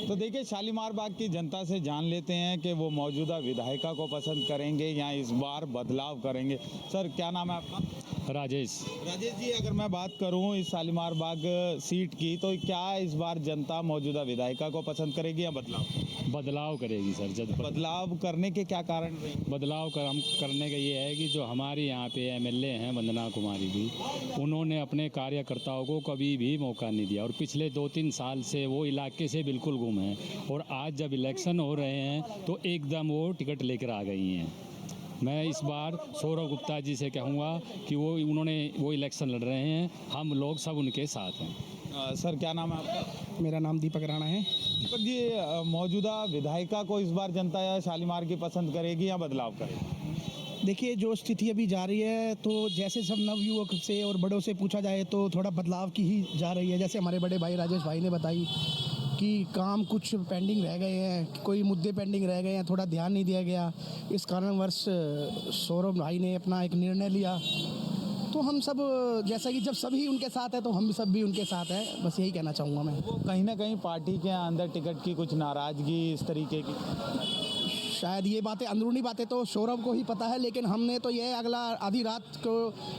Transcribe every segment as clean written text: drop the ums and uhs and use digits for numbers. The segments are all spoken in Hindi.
तो देखिए, शालीमार बाग की जनता से जान लेते हैं कि वो मौजूदा विधायिका को पसंद करेंगे या इस बार बदलाव करेंगे। सर, क्या नाम है आपका? राजेश। राजेश जी, अगर मैं बात करूं इस शालीमार बाग सीट की, तो क्या इस बार जनता मौजूदा विधायिका को पसंद करेगी या बदलाव? बदलाव करेगी सर। जब बदलाव करने के क्या कारण रहे? बदलाव हम करने का ये है कि जो हमारे यहाँ पे एमएलए हैं वंदना कुमारी जी, उन्होंने अपने कार्यकर्ताओं को कभी भी मौका नहीं दिया और पिछले 2-3 साल से वो इलाके से बिल्कुल गुम हैं और आज जब इलेक्शन हो रहे हैं तो एकदम वो टिकट लेकर आ गई हैं। मैं इस बार सौरभ गुप्ता जी से कहूँगा कि वो इलेक्शन लड़ रहे हैं, हम लोग सब उनके साथ हैं। सर, क्या नाम है आपका? मेरा नाम दीपक राणा है। दीपक जी, मौजूदा विधायिका को इस बार जनता या शालीमार की पसंद करेगी या बदलाव करेगी? देखिए, जो स्थिति अभी जा रही है तो जैसे सब नवयुवक से और बड़ों से पूछा जाए तो थोड़ा बदलाव की ही जा रही है। जैसे हमारे बड़े भाई राजेश भाई ने बताई कि काम कुछ पेंडिंग रह गए हैं, कोई मुद्दे पेंडिंग रह गए हैं, थोड़ा ध्यान नहीं दिया गया। इस कारणवश सौरभ भाई ने अपना एक निर्णय लिया। तो हम सब जैसा कि जब सभी उनके साथ है तो हम सब भी उनके साथ हैं, बस यही कहना चाहूँगा मैं। वो कहीं ना कहीं पार्टी के अंदर टिकट की कुछ नाराजगी इस तरीके की, शायद ये बातें अंदरूनी बातें तो सौरभ को ही पता है, लेकिन हमने तो ये अगला आधी रात को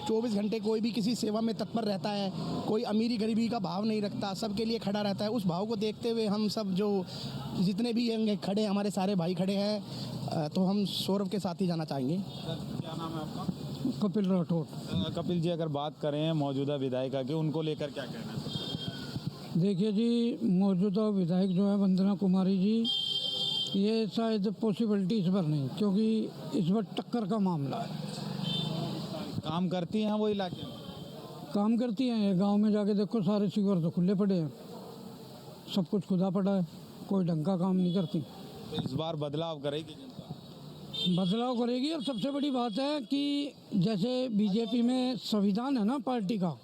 24 घंटे कोई भी किसी सेवा में तत्पर रहता है, कोई अमीरी गरीबी का भाव नहीं रखता, सबके लिए खड़ा रहता है। उस भाव को देखते हुए हम सब जो जितने भी हैं खड़े, हमारे सारे भाई खड़े हैं, तो हम सौरभ के साथ ही जाना चाहेंगे। क्या नाम है आपका? कपिल राठौर। कपिल जी, अगर बात करें मौजूदा विधायिका की, उनको लेकर क्या कहना है? देखिए जी, मौजूदा विधायक जो है वंदना कुमारी जी, ये शायद पॉसिबिलिटी इस बार नहीं, क्योंकि इस बार टक्कर का मामला है। काम करती हैं वो इलाके में? काम करती हैं, ये गांव में जाके देखो, सारे सीवर तो खुले पड़े हैं, सब कुछ खुदा पड़ा है, कोई ढंग का काम नहीं करती। तो इस बार बदलाव करेगी जनता? बदलाव करेगी। और सबसे बड़ी बात है कि जैसे बीजेपी में संविधान है ना पार्टी का,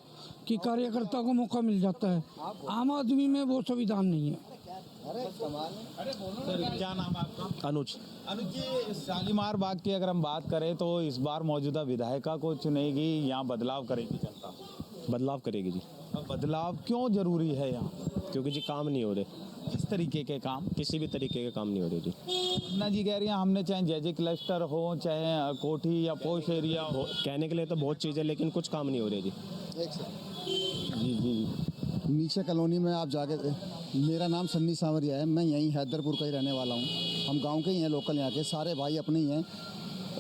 कि कार्यकर्ता को मौका मिल जाता है, आम आदमी में वो संविधान नहीं है। सर, क्या नाम है आपका? अनुज। अनुज जी, शालीमार बाग की अगर हम बात करें तो इस बार मौजूदा विधायिका को चुनेगी या बदलाव करेगी जनता? बदलाव करेगी जी। अब बदलाव क्यों जरूरी है यहाँ? क्योंकि जी काम नहीं हो रहे, किस तरीके के काम? किसी भी तरीके के काम नहीं हो रहे जी। ना जी, कह रही हैं हमने चाहे जे क्लस्टर हो, चाहे कोठी या पोश एरिया हो। कहने के लिए तो बहुत चीज़ें, लेकिन कुछ काम नहीं हो रहे जी। जी जी। नीचे कॉलोनी में आप जाके, मेरा नाम सन्नी सांवरिया है, मैं यहीं हैदरपुर का ही रहने वाला हूँ। हम गांव के ही हैं, लोकल यहाँ के सारे भाई अपने ही हैं।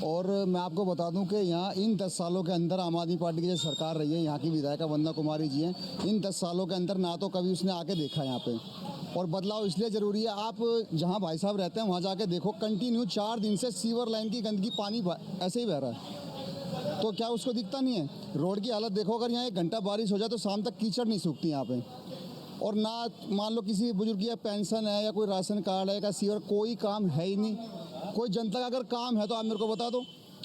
और मैं आपको बता दूं कि यहाँ इन 10 सालों के अंदर आम आदमी पार्टी की जो सरकार रही है, यहाँ की विधायिका वंदना कुमारी जी हैं, इन 10 सालों के अंदर ना तो कभी उसने आके देखा यहाँ पे। और बदलाव इसलिए ज़रूरी है, आप जहाँ भाई साहब रहते हैं वहाँ जाके देखो, कंटिन्यू 4 दिन से सीवर लाइन की गंदगी, पानी ऐसे ही बह रहा है। तो क्या उसको दिखता नहीं है? रोड की हालत देखो, अगर यहाँ 1 घंटा बारिश हो जाए तो शाम तक कीचड़ नहीं सूखती यहाँ पे। और ना मान लो किसी बुजुर्ग की पेंशन है या कोई राशन कार्ड है या सीवर, कोई काम है ही नहीं। कोई जनता का अगर काम है तो आप मेरे को बता दो।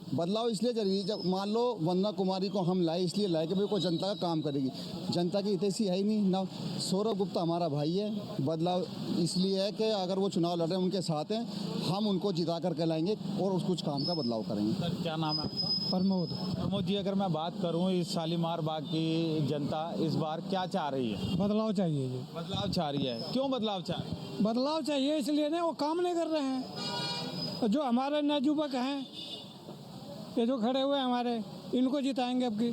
बदलाव इसलिए जरूरी है, जब मान लो वंदना कुमारी को हम लाए, इसलिए लाए कि भाई कोई जनता का काम करेगी। जनता की हितैषी है ही नहीं ना। सौरभ गुप्ता हमारा भाई है। बदलाव इसलिए है कि अगर वो चुनाव लड़ रहे हैं, उनके साथ हैं, हम उनको जिता करके लाएंगे और उस कुछ काम का बदलाव करेंगे। सर, क्या नाम है आपका? प्रमोद। प्रमोद जी, अगर मैं बात करूं इस शालीमार बाग की जनता इस बार क्या चाह रही है? बदलाव चाहिए जी। बदलाव चाह रही है। क्यों बदलाव चाह रही है? बदलाव चाहिए इसलिए ना, वो काम नहीं कर रहे हैं। जो हमारे नवयुवक हैं, ये जो खड़े हुए हैं हमारे, इनको जिताएंगे अब की।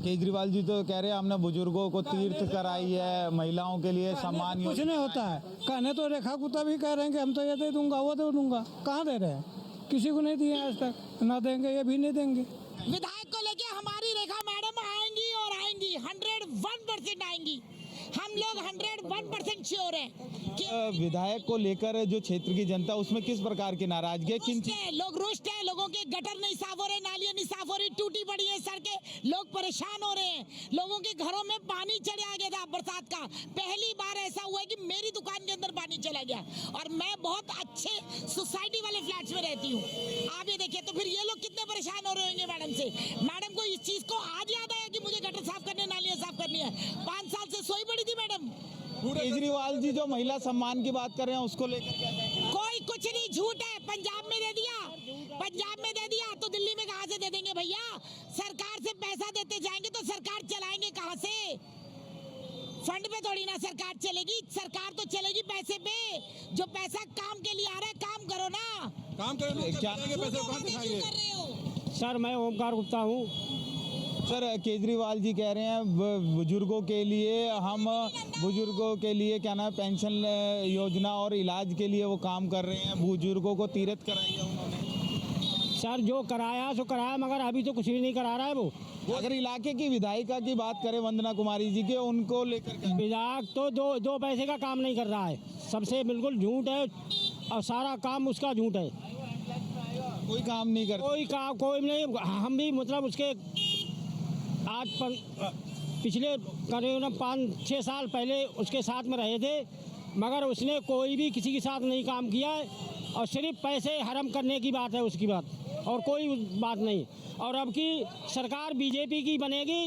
केजरीवाल जी तो कह रहे हैं हमने बुजुर्गों को तीर्थ कराई है, महिलाओं के लिए सम्मान। कुछ नहीं होता है कहने तो। रेखा गुप्ता भी कह रहे हैं कि हम तो ये दे दूंगा, वो दे दूंगा। कहाँ दे रहे हैं? किसी को नहीं दिए आज तक, ना देंगे, ये भी नहीं देंगे। विधायक को लेके हमारी रेखा मैडम आएंगी और आएंगी, 101% आएंगी। हम लोग 101% श्योर है कि विधायक को लेकर जो क्षेत्र की जनता, उसमें किस प्रकार की नाराजगी है? किन लोग रुष्ट है, लोगों के गटर नहीं साफ हो रहे, नालियां नहीं साफ हो रही, टूटी पड़ी है सड़कें, लोग परेशान हो रहे हैं। लोगों के घरों में पानी चढ़ा गया था बरसात का। पहली बार ऐसा हुआ है कि मेरी दुकान के अंदर पानी चला गया, और मैं बहुत अच्छे सोसाइटी वाले फ्लैट्स में रहती हूँ। आप ये देखिए, तो फिर ये लोग कितने परेशान हो रहे होंगे मैडम से। मैडम को इस चीज को आज याद आया कि मुझे गटर साफ करने, नालियां साफ करनी है। 5 साल से सोई पड़ी थी मैडम। केजरीवाल जी जो महिला सम्मान की बात कर रहे हैं, उसको लेकर क्या कहेंगे? कोई कुछ नहीं, झूठ है। पंजाब में दे दिया, पंजाब में दे दिया तो दिल्ली में कहां से दे देंगे भैया? सरकार से पैसा देते जाएंगे तो सरकार चलाएंगे कहां से? फंड पे थोड़ी ना सरकार चलेगी, सरकार तो चलेगी पैसे पे। जो पैसा काम के लिए आ रहा है, काम करो ना। काम करें क्या पैसे कहाँ से खाएंगे? कर रहे हो सर मैं ओमकार गुप्ता हूँ। सर केजरीवाल जी कह रहे हैं बुजुर्गों के लिए क्या नाम है पेंशन योजना और इलाज के लिए वो काम कर रहे हैं, बुजुर्गों को तीरथ कराई है उन्होंने। सर जो कराया सो कराया, मगर अभी तो कुछ भी नहीं करा रहा है वो। अगर इलाके की विधायिका की बात करें वंदना कुमारी जी के, उनको लेकर के विधायक तो दो पैसे का काम नहीं कर रहा है, सबसे बिल्कुल झूठ है और सारा काम उसका झूठ है। कोई काम नहीं करता। कोई नहीं। हम भी मतलब उसके पिछले करीबन 5-6 साल पहले उसके साथ में रहे थे, मगर उसने कोई भी किसी के साथ नहीं काम किया है और सिर्फ पैसे हरम करने की बात है उसकी बात, और कोई बात नहीं। और अब की सरकार बीजेपी की बनेगी,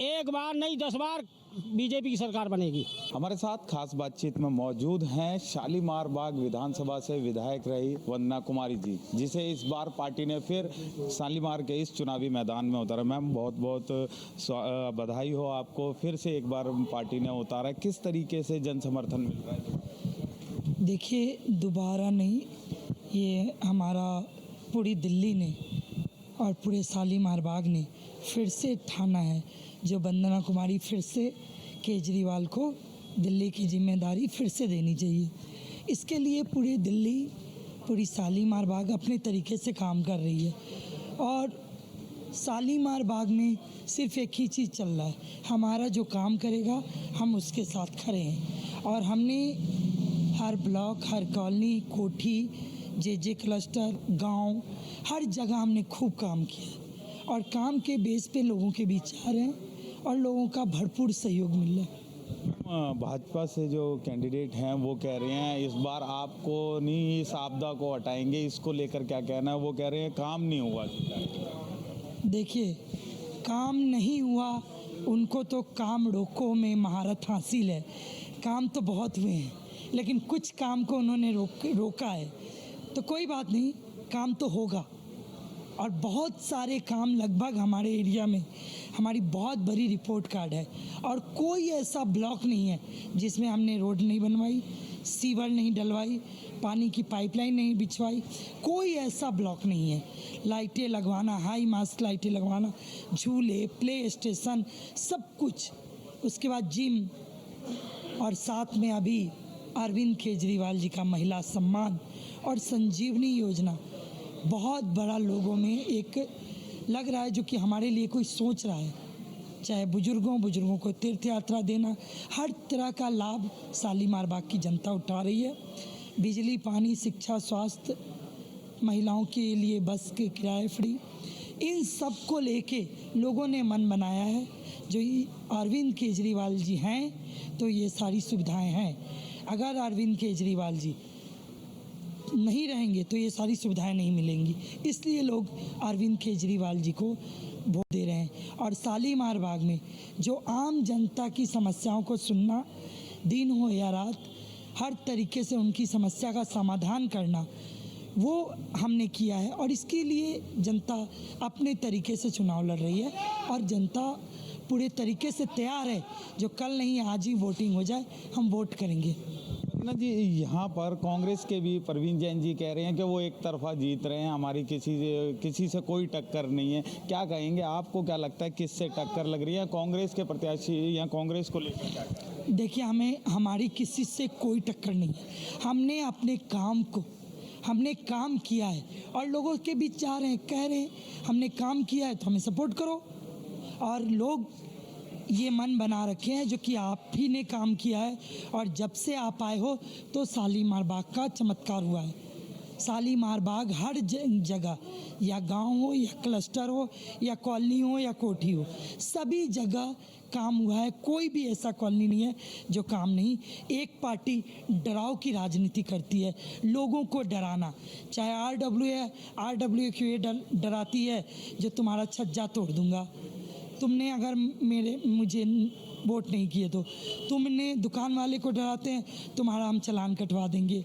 एक बार नहीं 10 बार बीजेपी की सरकार बनेगी। हमारे साथ खास बातचीत में मौजूद हैं शालीमार बाग विधानसभा से विधायक रही वंदना कुमारी जी, जिसे इस बार पार्टी ने फिर शालीमार के इस चुनावी मैदान में उतारा। मैम बहुत बहुत बधाई हो आपको, फिर से एक बार पार्टी ने उतारा। किस तरीके से जन समर्थन मिल रहा है? देखिए दोबारा नहीं, ये हमारा पूरी दिल्ली ने और पूरे शालीमार बाग ने फिर से ठाना है जो वंदना कुमारी फिर से केजरीवाल को दिल्ली की जिम्मेदारी फिर से देनी चाहिए। इसके लिए पूरी दिल्ली, पूरी शालीमार बाग अपने तरीके से काम कर रही है और शालीमार बाग में सिर्फ एक ही चीज़ चल रहा है, हमारा जो काम करेगा हम उसके साथ खड़े हैं। और हमने हर ब्लॉक, हर कॉलोनी, कोठी, जे क्लस्टर, गांव, हर जगह हमने खूब काम किया और काम के बेस पे लोगों के बीच आ रहे हैं और लोगों का भरपूर सहयोग मिल रहा है। भाजपा से जो कैंडिडेट हैं वो कह रहे हैं इस बार आपको नहीं, इस आपदा को हटाएंगे, इसको लेकर क्या कहना है? वो कह रहे हैं काम नहीं हुआ। देखिए काम नहीं हुआ, उनको तो काम रोको में महारत हासिल है। काम तो बहुत हुए हैं लेकिन कुछ काम को उन्होंने रोका है, तो कोई बात नहीं, काम तो होगा। और बहुत सारे काम लगभग हमारे एरिया में, हमारी बहुत बड़ी रिपोर्ट कार्ड है और कोई ऐसा ब्लॉक नहीं है जिसमें हमने रोड नहीं बनवाई, सीवर नहीं डलवाई, पानी की पाइपलाइन नहीं बिछवाई, कोई ऐसा ब्लॉक नहीं है। लाइटें लगवाना, हाई मास्ट लाइटें लगवाना, झूले, प्ले स्टेशन, सब कुछ। उसके बाद जिम, और साथ में अभी अरविंद केजरीवाल जी का महिला सम्मान और संजीवनी योजना, बहुत बड़ा लोगों में एक लग रहा है जो कि हमारे लिए कोई सोच रहा है। चाहे बुजुर्गों को तीर्थ यात्रा देना, हर तरह का लाभ शालीमार बाग की जनता उठा रही है। बिजली, पानी, शिक्षा, स्वास्थ्य, महिलाओं के लिए बस के किराए फ्री, इन सब को लेके लोगों ने मन बनाया है। जो अरविंद केजरीवाल जी हैं तो ये सारी सुविधाएं हैं। अगर अरविंद केजरीवाल जी नहीं रहेंगे तो ये सारी सुविधाएं नहीं मिलेंगी, इसलिए लोग अरविंद केजरीवाल जी को वोट दे रहे हैं। और शालीमार बाग में जो आम जनता की समस्याओं को सुनना, दिन हो या रात, हर तरीके से उनकी समस्या का समाधान करना, वो हमने किया है। और इसके लिए जनता अपने तरीके से चुनाव लड़ रही है और जनता पूरे तरीके से तैयार है। जो कल नहीं आज ही वोटिंग हो जाए, हम वोट करेंगे। ना जी, यहाँ पर कांग्रेस के भी परवीन जैन जी कह रहे हैं कि वो एक तरफा जीत रहे हैं, हमारी किसी से कोई टक्कर नहीं है। क्या कहेंगे, आपको क्या लगता है किससे टक्कर लग रही है? कांग्रेस के प्रत्याशी या कांग्रेस को लेकर क्या? देखिए, हमारी किसी से कोई टक्कर नहीं है। हमने अपने हमने काम किया है और लोगों के बीच जा रहे हैं, कह रहे हैं हमने काम किया है तो हमें सपोर्ट करो। और लोग ये मन बना रखे हैं जो कि आप ही ने काम किया है और जब से आप आए हो तो शालीमार बाग का चमत्कार हुआ है। शालीमार बाग हर जगह, या गांव हो या क्लस्टर हो या कॉलोनी हो या कोठी हो, सभी जगह काम हुआ है। कोई भी ऐसा कॉलोनी नहीं है जो काम नहीं। एक पार्टी डराव की राजनीति करती है, लोगों को डराना, चाहे आरडब्ल्यू क्यों ये डराती है जो तुम्हारा छज्जा तोड़ दूंगा, तुमने अगर मुझे वोट नहीं किए तो, तुमने दुकान वाले को डराते हैं तुम्हारा हम चालान कटवा देंगे,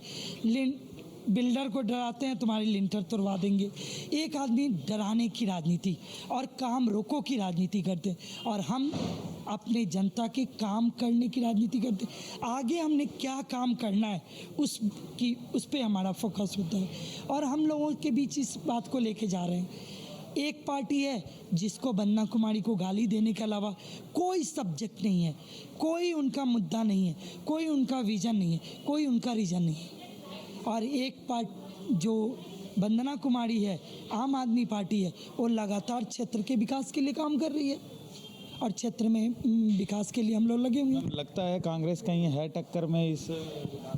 बिल्डर को डराते हैं तुम्हारी लिंटर तुड़वा देंगे। एक आदमी डराने की राजनीति और काम रोको की राजनीति करते हैं और हम अपने जनता के काम करने की राजनीति करते हैं। आगे हमने क्या काम करना है उस पे हमारा फोकस होता है और हम लोगों के बीच इस बात को लेके जा रहे हैं। एक पार्टी है जिसको वंदना कुमारी को गाली देने के अलावा कोई सब्जेक्ट नहीं है, कोई उनका मुद्दा नहीं है, कोई उनका विजन नहीं है, कोई उनका रीजन नहीं है। और एक पार्ट जो वंदना कुमारी है, आम आदमी पार्टी है, वो लगातार क्षेत्र के विकास के लिए काम कर रही है और क्षेत्र में विकास के लिए हम लोग लगे हुए हैं। लगता है कांग्रेस कहीं है टक्कर में इस?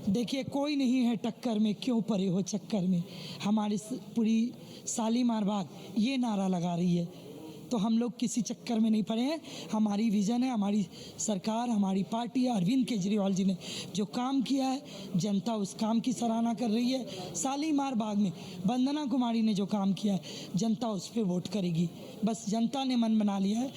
देखिए, कोई नहीं है टक्कर में, क्यों परे हो चक्कर में। हमारी पूरी शालीमार बाग ये नारा लगा रही है, तो हम लोग किसी चक्कर में नहीं पड़े हैं। हमारी विज़न है, हमारी सरकार, हमारी पार्टी, अरविंद केजरीवाल जी ने जो काम किया है, जनता उस काम की सराहना कर रही है। शालीमार बाग में वंदना कुमारी ने जो काम किया है, जनता उस पर वोट करेगी। बस जनता ने मन बना लिया है,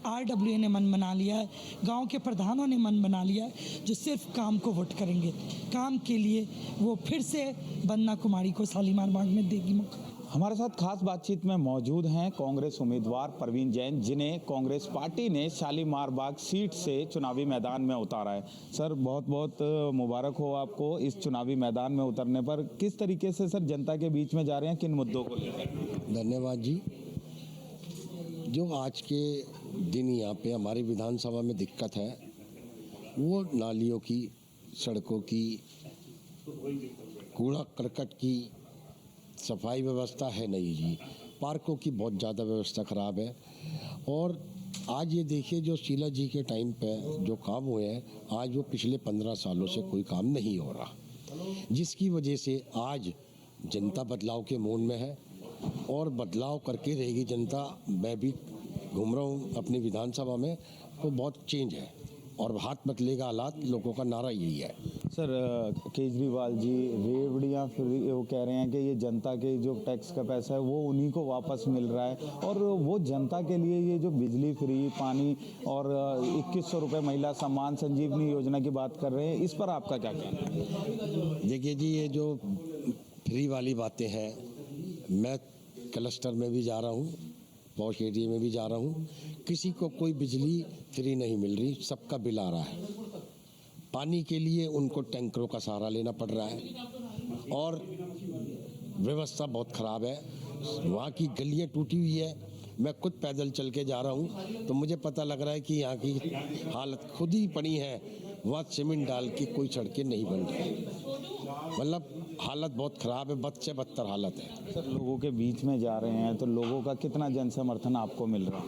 RWA ने मन बना लिया है, गांव के प्रधानों ने मन बना लिया है, जो सिर्फ काम को वोट करेंगे। काम के लिए वो फिर से वंदना कुमारी को शालीमार बाग में देगी मौका। हमारे साथ खास बातचीत में मौजूद हैं कांग्रेस उम्मीदवार प्रवीण जैन, जिन्हें कांग्रेस पार्टी ने शालीमार बाग सीट से चुनावी मैदान में उतारा है। सर, बहुत बहुत मुबारक हो आपको इस चुनावी मैदान में उतरने पर। किस तरीके से सर जनता के बीच में जा रहे हैं, किन मुद्दों को लेकर? धन्यवाद जी। जो आज के दिन यहाँ पे हमारी विधानसभा में दिक्कत है वो नालियों की, सड़कों की, कूड़ा करकट की सफाई व्यवस्था है नहीं जी। पार्कों की बहुत ज़्यादा व्यवस्था ख़राब है। और आज ये देखिए, जो शीला जी के टाइम पे जो काम हुए हैं, आज वो पिछले 15 सालों से कोई काम नहीं हो रहा, जिसकी वजह से आज जनता बदलाव के मूड में है और बदलाव करके रहेगी जनता। मैं भी घूम रहा हूँ अपनी विधानसभा में, तो बहुत चेंज है और हाथ बदलेगा हालात, लोगों का नारा यही है। सर, केजरीवाल जी रेवड़ियाँ फिर वो कह रहे हैं कि ये जनता के जो टैक्स का पैसा है वो उन्हीं को वापस मिल रहा है, और वो जनता के लिए ये जो बिजली फ्री, पानी और 2100 रुपये महिला सम्मान, संजीवनी योजना की बात कर रहे हैं, इस पर आपका क्या कहना है? देखिए जी, ये जो फ्री वाली बातें हैं, मैं क्लस्टर में भी जा रहा हूँ, पॉश एरिया में भी जा रहा हूँ, किसी को कोई बिजली फ्री नहीं मिल रही, सबका बिल आ रहा है। पानी के लिए उनको टैंकरों का सहारा लेना पड़ रहा है और व्यवस्था बहुत ख़राब है। वहाँ की गलियाँ टूटी हुई है। मैं खुद पैदल चल के जा रहा हूँ तो मुझे पता लग रहा है कि यहाँ की हालत खुद ही पड़ी है। वहाँ सीमेंट डाल के कोई सड़कें नहीं बन रही, मतलब हालत बहुत ख़राब है, बद से बदतर हालत है। सर, लोगों के बीच में जा रहे हैं तो लोगों का कितना जन समर्थन आपको मिल रहा है?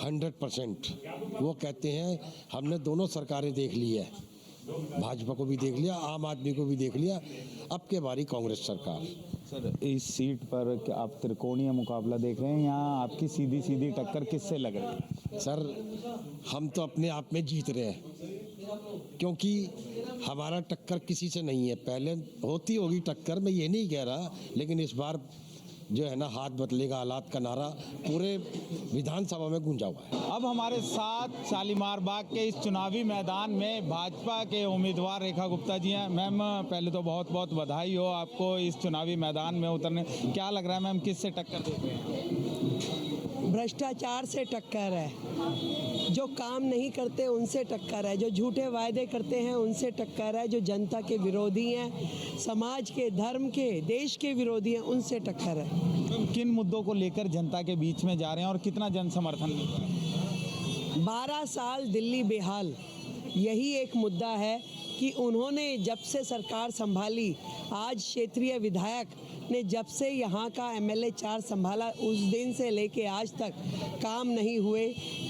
100%। वो कहते हैं हमने दोनों सरकारें देख ली है, भाजपा को भी देख लिया, आम आदमी को भी देख लिया, अब के बारी कांग्रेस सरकार। सर, इस सीट पर क्या आप त्रिकोणीय मुकाबला देख रहे हैं? यहाँ आपकी सीधी सीधी टक्कर किससे लग रही है? सर, हम तो अपने आप में जीत रहे हैं, क्योंकि हमारा टक्कर किसी से नहीं है। पहले होती होगी टक्कर, मैं ये नहीं कह रहा, लेकिन इस बार जो है ना, हाथ बदलेगा हालात का नारा पूरे विधानसभा में गूंजा हुआ है। अब हमारे साथ शालीमार बाग के इस चुनावी मैदान में भाजपा के उम्मीदवार रेखा गुप्ता जी हैं। मैम, पहले तो बहुत बहुत बधाई हो आपको इस चुनावी मैदान में उतरने। क्या लग रहा है मैम, किससे टक्कर देते हैं? भ्रष्टाचार से टक्कर है, जो काम नहीं करते उनसे टक्कर है, जो झूठे वायदे करते हैं उनसे टक्कर है, जो जनता के विरोधी हैं, समाज के, धर्म के, देश के विरोधी हैं, उनसे टक्कर है। किन मुद्दों को लेकर जनता के बीच में जा रहे हैं और कितना जन समर्थन मिल रहा है? 12 साल दिल्ली बेहाल, यही एक मुद्दा है कि उन्होंने जब से सरकार संभाली, आज क्षेत्रीय विधायक ने जब से यहाँ का MLA 4 संभाला, उस दिन से लेके आज तक काम नहीं हुए।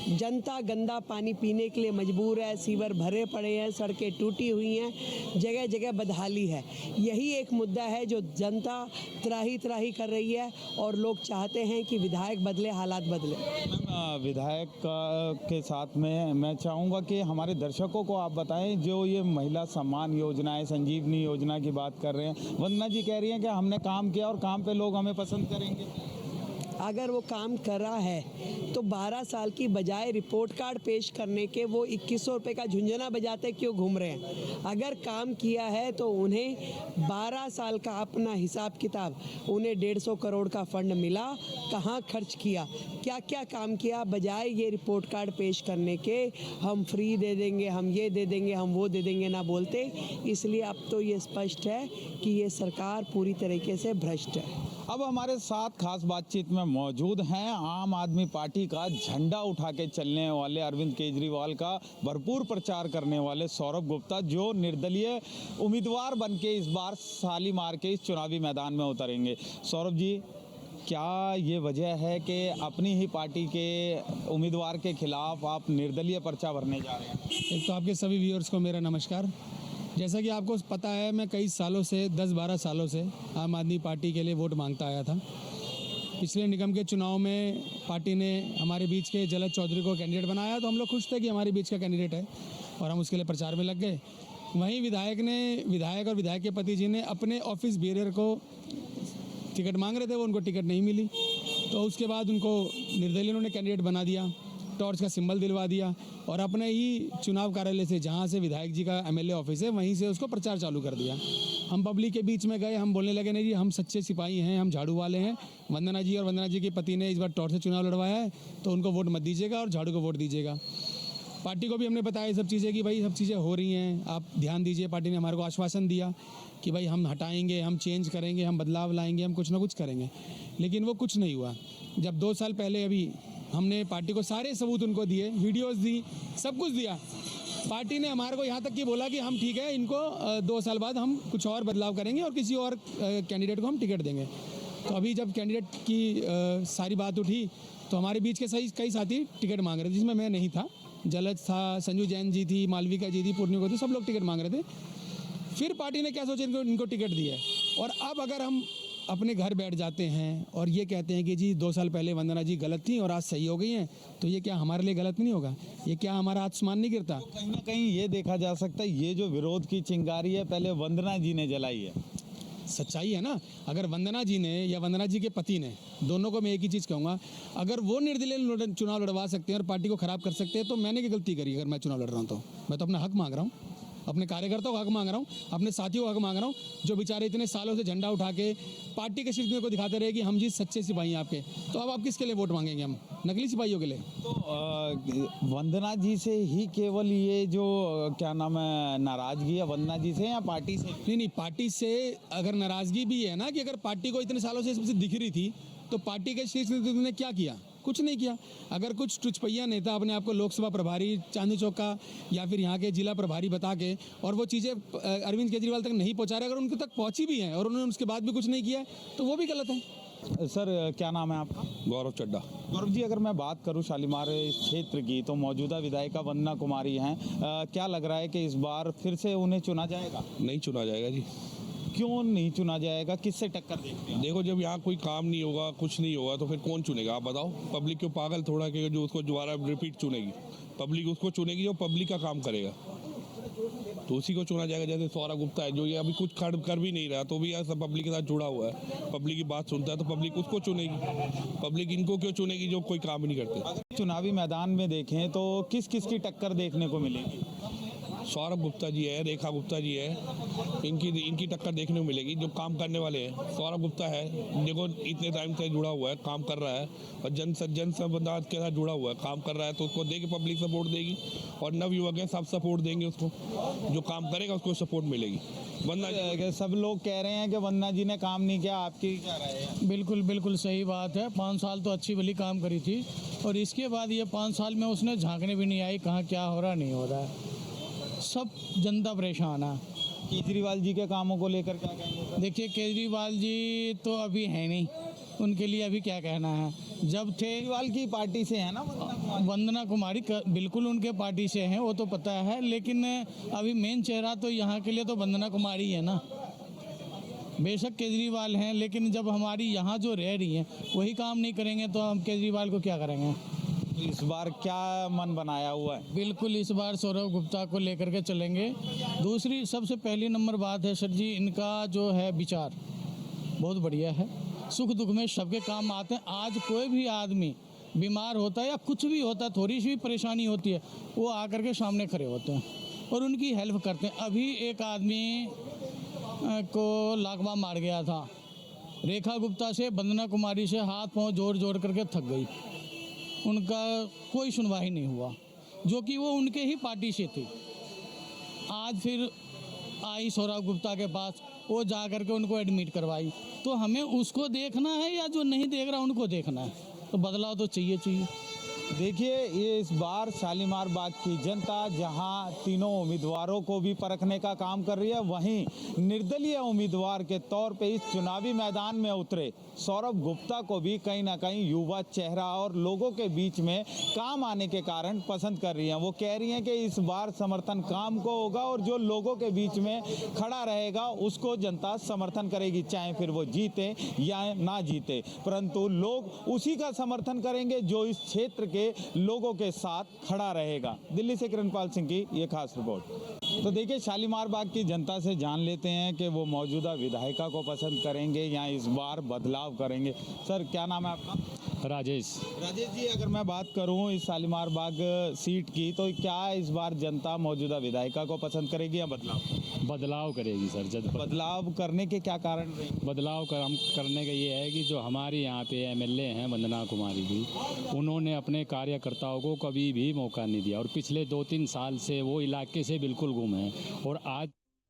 जनता गंदा पानी पीने के लिए मजबूर है, सीवर भरे पड़े हैं, सड़कें टूटी हुई हैं, जगह जगह बदहाली है। यही एक मुद्दा है जो जनता त्राही त्राही कर रही है और लोग चाहते हैं कि विधायक बदले, हालात बदले। विधायक के साथ में मैं चाहूँगा कि हमारे दर्शकों को आप बताएं, जो ये महिला सम्मान योजना है, संजीवनी योजना की बात कर रहे हैं, वंदना जी कह रही हैं कि हमने काम किया और काम पे लोग हमें पसंद करेंगे। अगर वो काम कर रहा है तो 12 साल की बजाय रिपोर्ट कार्ड पेश करने के वो 2100 रुपये का झुंझुना बजाते क्यों घूम रहे हैं? अगर काम किया है तो उन्हें 12 साल का अपना हिसाब किताब, उन्हें 150 करोड़ का फंड मिला, कहाँ खर्च किया, क्या क्या काम किया, बजाय ये रिपोर्ट कार्ड पेश करने के हम फ्री दे देंगे, हम ये दे देंगे, हम वो दे देंगे ना बोलते। इसलिए अब तो ये स्पष्ट है कि ये सरकार पूरी तरीके से भ्रष्ट है। अब हमारे साथ खास बातचीत में मौजूद हैं आम आदमी पार्टी का झंडा उठा के चलने वाले, अरविंद केजरीवाल का भरपूर प्रचार करने वाले सौरभ गुप्ता, जो निर्दलीय उम्मीदवार बन के इस बार शालीमार के इस चुनावी मैदान में उतरेंगे। सौरभ जी, क्या ये वजह है कि अपनी ही पार्टी के उम्मीदवार के खिलाफ आप निर्दलीय पर्चा भरने जा रहे हैं? एक तो आपके सभी व्यूअर्स को मेरा नमस्कार। जैसा कि आपको पता है, मैं कई सालों से 10-12 सालों से आम आदमी पार्टी के लिए वोट मांगता आया था। पिछले निगम के चुनाव में पार्टी ने हमारे बीच के जलद चौधरी को कैंडिडेट बनाया, तो हम लोग खुश थे कि हमारे बीच का कैंडिडेट है और हम उसके लिए प्रचार में लग गए। वहीं विधायक और विधायक के पति जी ने अपने ऑफिस बेरियर को टिकट मांग रहे थे, वो उनको टिकट नहीं मिली, तो उसके बाद उनको निर्दलीय उन्होंने कैंडिडेट बना दिया, टॉर्च का सिंबल दिलवा दिया और अपने ही चुनाव कार्यालय से, जहाँ से विधायक जी का एमएलए ऑफिस है, वहीं से उसको प्रचार चालू कर दिया। हम पब्लिक के बीच में गए, हम बोलने लगे नहीं जी हम सच्चे सिपाही हैं, हम झाड़ू वाले हैं, वंदना जी और वंदना जी के पति ने इस बार टॉर्च से चुनाव लड़वाया है तो उनको वोट मत दीजिएगा और झाड़ू को वोट दीजिएगा। पार्टी को भी हमने बताया ये सब चीज़ें कि भाई सब चीज़ें हो रही हैं, आप ध्यान दीजिए। पार्टी ने हमारे को आश्वासन दिया कि भाई हम हटाएंगे, हम चेंज करेंगे, हम बदलाव लाएंगे, हम कुछ ना कुछ करेंगे, लेकिन वो कुछ नहीं हुआ। जब 2 साल पहले अभी हमने पार्टी को सारे सबूत उनको दिए, वीडियोस दी, सब कुछ दिया, पार्टी ने हमारे को यहाँ तक कि बोला कि हम ठीक है, इनको 2 साल बाद हम कुछ और बदलाव करेंगे और किसी और कैंडिडेट को हम टिकट देंगे। तो अभी जब कैंडिडेट की सारी बात उठी तो हमारे बीच के कई साथी टिकट मांग रहे थे, जिसमें मैं नहीं था। जलज था, संजू जैन जी थी, मालविका जी थी, पूर्णिमा थी, सब लोग टिकट मांग रहे थे। फिर पार्टी ने क्या सोचा, इनको टिकट दिया। और अब अगर हम अपने घर बैठ जाते हैं और ये कहते हैं कि जी 2 साल पहले वंदना जी गलत थी और आज सही हो गई हैं, तो ये क्या हमारे लिए गलत नहीं होगा? ये क्या हमारा आत्मसम्मान नहीं गिरता? तो कहीं ना कहीं ये देखा जा सकता है, ये जो विरोध की चिंगारी है पहले वंदना जी ने जलाई है। सच्चाई है ना। अगर वंदना जी ने या वंदना जी के पति ने, दोनों को मैं एक ही चीज़ कहूँगा, अगर वो निर्दलीय चुनाव लड़वा सकते हैं और पार्टी को ख़राब कर सकते हैं, तो मैंने क्या गलती करी? अगर मैं चुनाव लड़ रहा हूँ तो मैं तो अपना हक मांग रहा हूँ, अपने कार्यकर्ताओं का हक मांग रहा हूँ, अपने साथियों का हक मांग रहा हूँ, जो बेचारे इतने सालों से झंडा उठा के पार्टी के सिर्फ को दिखाते रहे कि हम जी सच्चे सिपाही हैं आपके। तो अब आप किसके लिए वोट मांगेंगे? हम नकली सिपाहियों के लिए? तो वंदना जी से ही केवल ये जो क्या नाम है नाराजगी है, वंदना जी से या पार्टी से? नहीं, पार्टी से अगर नाराजगी भी है ना, कि अगर पार्टी को इतने सालों से इसमें दिख रही थी, तो पार्टी के शीर्ष नेतृत्व ने क्या किया? कुछ नहीं किया। अगर कुछ टुचपैया नेता अपने आप को लोकसभा प्रभारी चांदनी चौक का या फिर यहाँ के जिला प्रभारी बता के और वो चीज़ें अरविंद केजरीवाल तक नहीं पहुँचा रहे, अगर उनके तक पहुँची भी हैं और उन्होंने उसके बाद भी कुछ नहीं किया है, तो वो भी गलत है। सर, क्या नाम है आपका? गौरव चड्डा। गौरव जी, अगर मैं बात करूं शालीमार क्षेत्र की, तो मौजूदा विधायिका वंदना कुमारी हैं। क्या लग रहा है कि इस बार फिर से उन्हें चुना जाएगा? नहीं चुना जाएगा जी। क्यों नहीं चुना जाएगा? किससे टक्कर देखते हैं? देखो, जब यहाँ कोई काम नहीं होगा, कुछ नहीं होगा, तो फिर कौन चुनेगा? आप बताओ। पब्लिक क्यों पागल थोड़ा कि जो उसको दोबारा रिपीट चुनेगी? पब्लिक उसको चुनेगी जो पब्लिक का काम करेगा, तो उसी को चुना जाएगा। जैसे सौरभ गुप्ता है, जो ये अभी कुछ कर भी नहीं रहा, तो भी ऐसा पब्लिक के साथ जुड़ा हुआ है, पब्लिक की बात सुनता है, तो पब्लिक उसको चुनेगी। पब्लिक इनको क्यों चुनेगी जो कोई काम नहीं करते? अगर चुनावी मैदान में देखें तो किस किस की टक्कर देखने को मिलेगी? सौरभ गुप्ता जी है, रेखा गुप्ता जी है, इनकी टक्कर देखने को मिलेगी, जो काम करने वाले हैं। सौरभ गुप्ता है, देखो इतने टाइम से जुड़ा हुआ है, काम कर रहा है और जन संवाद के साथ जुड़ा हुआ है, काम कर रहा है, तो उसको देख पब्लिक सपोर्ट देगी। और नवयुवक हैं, सब सपोर्ट देंगे उसको, जो काम करेगा उसको सपोर्ट मिलेगी। वंदना, सब लोग कह रहे हैं कि वंदना जी ने काम नहीं किया, आपकी क्या राय है? बिल्कुल सही बात है। 5 साल तो अच्छी भली काम करी थी और इसके बाद ये 5 साल में उसने झांकने भी नहीं आई कहाँ क्या हो रहा नहीं हो रहा है। सब जनता परेशान है। केजरीवाल जी के कामों को लेकर क्या कहेंगे? देखिए, केजरीवाल जी तो अभी है नहीं, उनके लिए अभी क्या कहना है। जब थे केजरीवाल की पार्टी से है ना वंदना कुमारी, बिल्कुल उनके पार्टी से हैं, वो तो पता है, लेकिन अभी मेन चेहरा तो यहाँ के लिए तो वंदना कुमारी है ना। बेशक केजरीवाल हैं, लेकिन जब हमारी यहाँ जो रह रही हैं वही काम नहीं करेंगे तो हम केजरीवाल को क्या करेंगे? इस बार क्या मन बनाया हुआ है? बिल्कुल इस बार सौरभ गुप्ता को लेकर के चलेंगे। दूसरी सबसे पहली नंबर बात है सर जी, इनका जो है विचार बहुत बढ़िया है सुख दुख में सबके काम आते हैं। आज कोई भी आदमी बीमार होता है या कुछ भी होता है, थोड़ी सी भी परेशानी होती है, वो आकर के सामने खड़े होते हैं और उनकी हेल्प करते हैं। अभी एक आदमी को लाकवा मार गया था, रेखा गुप्ता से, वंदना कुमारी से हाथ पांव जोड़ जोड़ करके थक गई, उनका कोई सुनवाई नहीं हुआ, जो कि वो उनके ही पार्टी से थी। आज फिर आई सौरभ गुप्ता के पास, वो जा करके उनको एडमिट करवाई। तो हमें उसको देखना है या जो नहीं देख रहा उनको देखना है? तो बदलाव तो चाहिए। देखिए, ये इस बार शालीमार बाग की जनता जहां तीनों उम्मीदवारों को भी परखने का काम कर रही है, वहीं निर्दलीय उम्मीदवार के तौर पे इस चुनावी मैदान में उतरे सौरभ गुप्ता को भी कहीं ना कहीं युवा चेहरा और लोगों के बीच में काम आने के कारण पसंद कर रही हैं। वो कह रही हैं कि इस बार समर्थन काम को होगा और जो लोगों के बीच में खड़ा रहेगा उसको जनता समर्थन करेगी, चाहे फिर वो जीते या ना जीते, परंतु लोग उसी का समर्थन करेंगे जो इस क्षेत्र के लोगों के साथ खड़ा रहेगा। दिल्ली से किरणपाल सिंह की ये खास रिपोर्ट। तो देखिए, शालीमार बाग की जनता से जान लेते हैं कि वो मौजूदा विधायिका को पसंद करेंगे या इस बार बदलाव करेंगे। सर, क्या नाम है आपका? राजेश जी, अगर मैं बात करूं इस शालीमार बाग सीट की, तो क्या इस बार जनता मौजूदा विधायिका को पसंद करेगी या बदलाव करेगी सर। जब बदलाव करने के क्या कारण रहेंगे? बदलाव करने का ये है कि जो हमारी यहाँ पे एमएलए हैं वंदना कुमारी जी, उन्होंने अपने कार्यकर्ताओं को कभी भी मौका नहीं दिया और पिछले 2-3 साल से वो इलाके से बिल्कुल गुम हैं और आज